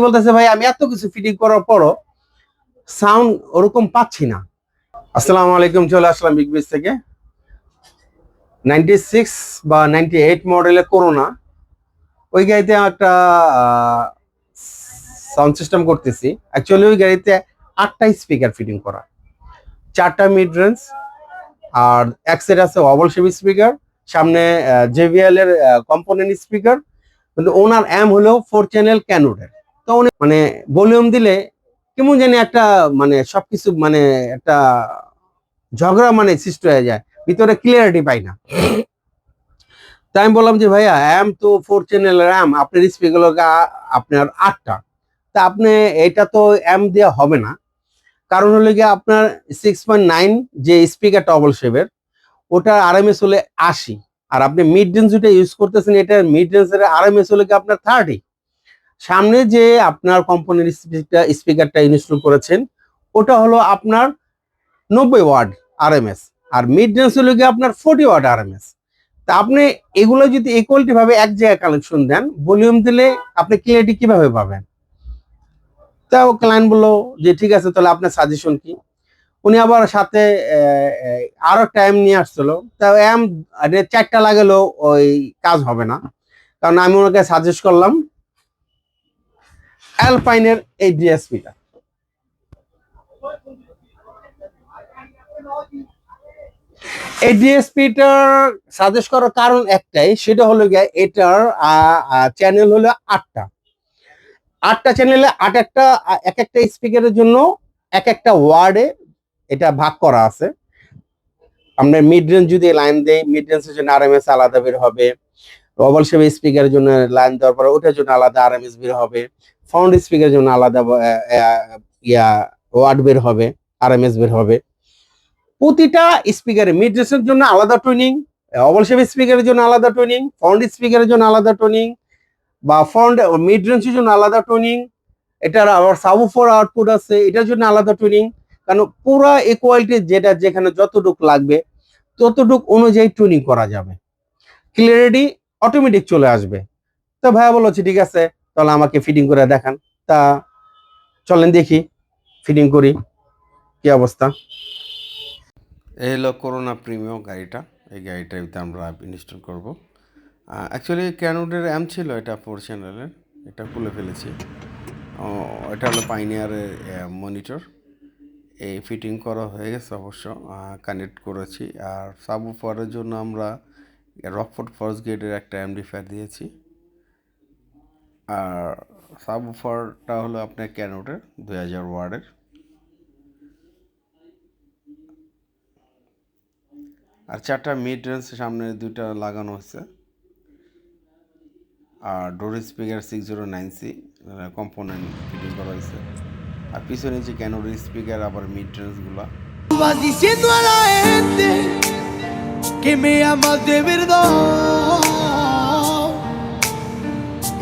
বলতেছে ভাই আমি এত কিছু ফিটিং করার পরও সাউন্ড ওরকম পাচ্ছি না। আসসালামু আলাইকুম, চলে আসলাম বিগ বিস থেকে। 96 বা 98 মডেলের করোনা, ওই গাড়িতে একটা সাউন্ড সিস্টেম করতেছি। অ্যাকচুয়ালি ওই গাড়িতে 8টা স্পিকার ফিটিং করা, 4টা মিড রেঞ্জ আর এক সেট আছে ওভাল শেপ স্পিকার, সামনে জেভিএল এর কম্পোনেন্ট স্পিকার। কিন্তু ওনার অ্যাম হলো 4 চ্যানেল ক্যানোডের। তো উনি মানে ভলিউম দিলে কেমন জানি একটা মানে সবকিছু মানে একটা ঝগড়া মানে সৃষ্টি হয়ে যায়, ভিতরে ক্লিয়ারিটি পাই না। তাই আমি বললাম যে ভাইয়া অ্যাম তো 4 চ্যানেলের অ্যাম, আপনার স্পিকার আপনার 8টা, তা আপনি এটা তো অ্যাম দেওয়া হবে না। কারণ হলো গিয়ে আপনার 6.9 যে স্পিকারটা ওভাল শেপের, ওটা আরএমএস হলে 80, আর আপনি মিড রেঞ্জ যেটা ইউজ করতেছেন এটা মিড রেঞ্জের আরএমএস হলে কি আপনার 30। সামনে যে আপনার কোম্পানির স্পিকারটা ইনস্টল করেছেন ওটা হলো আপনার 90 ওয়াট আরএমএস, আর মিড রেঞ্জ হলো গিয়ে আপনার 40 ওয়াট আরএমএস। তা আপনি এগুলো যদি ইকুয়ালিটি ভাবে এক জায়গায় কালেকশন দেন, ভলিউম দিলে আপনি ক্লিয়ারিটি কিভাবে পাবেন? তাও ক্লায়েন্ট বললো যে ঠিক আছে, তাহলে আপনার সাজেশন কি? উনি আবার সাথে আরো টাইম নিয়ে আসছিল। তা এম 4টা লাগালেও ওই কাজ হবে না, কারণ আমি ওনাকে সাজেস্ট করলাম অ্যালপাইনের এই ডিএসপিটা। এই ডিএসপিটার সাজেস্ট করার কারণ একটাই, সেটা হলো গিয়ে এটার চ্যানেল হলো 8টা চ্যানেলে এক একটা স্পিকারের জন্য এক একটা ওয়ার্ডে এটা ভাগ করা আছে। আমরা মিড রেঞ্জ যদি লাইন দেই, মিড রেঞ্জের জন্য আরএমএস আলাদা বের হবে, ওভাল শেপ স্পিকারের জন্য লাইন দেওয়ার পরে ওটার জন্য আলাদা আরএমএস বের হবে, ফাউন্ড স্পিকারের জন্য আলাদা ওয়াট বের হবে, আরএমএস বের হবে। প্রতিটা স্পিকারে মিড রেঞ্জের জন্য আলাদা টুনিং, ওভাল শেপ স্পিকারের জন্য আলাদা টুনিং, ফাউন্ড স্পিকারের জন্য আলাদা টুনিং, বা ফাউন্ড মিড রেঞ্জের জন্য আলাদা টুনিং। এটার আবার সাবউফার আউটপুট আছে, এটার জন্য আলাদা টুনিং। কারণ পুরা ইকুয়ালিটি যেটা যেখানে যতটুকু লাগবে ততটুকু অনুযায়ী টুনিং করা যাবে, ক্লিয়ারিটি অটোমেটিক চলে আসবে। তো ভাইয়া বললো ঠিক আছে, তাহলে আমাকে ফিটিং করে দেখান। তা চলেন দেখি ফিটিং করি কি অবস্থা। এই হলো করোনা প্রিমিয়াম গাড়িটা, এই গাড়িটার ভিতরে আমরা ইনস্টল করব। অ্যাকচুয়ালি ক্যানোডের অ্যাম ছিল, এটা 4 চ্যানেলের, এটা খুলে ফেলেছি। এটা হলো পাইনিয়ারের মনিটর, এই ফিটিং করা হয়ে গেছে অবশ্য, কানেক্ট করেছি। আর সাবউফারের জন্য আমরা রকফোর্ড ফার্স্ট গ্রেডের একটা অ্যাম্পলিফায়ার দিয়েছি। আর সাবউফারটা হলো আপনার ক্যানোডের 2000 ওয়াটের। আর 4টা মিড রেঞ্জ সামনে 2টা লাগানো হয়েছে। আর ডোর স্পিকার 609C কম্পোনেন্ট ফিটিং করা হয়েছে। আর পিছনে যে ক্যানোডের স্পিকার আবার mid রেঞ্জগুলো। Vas diciendo a la gente que me amas de verdad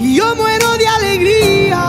y yo muero de alegría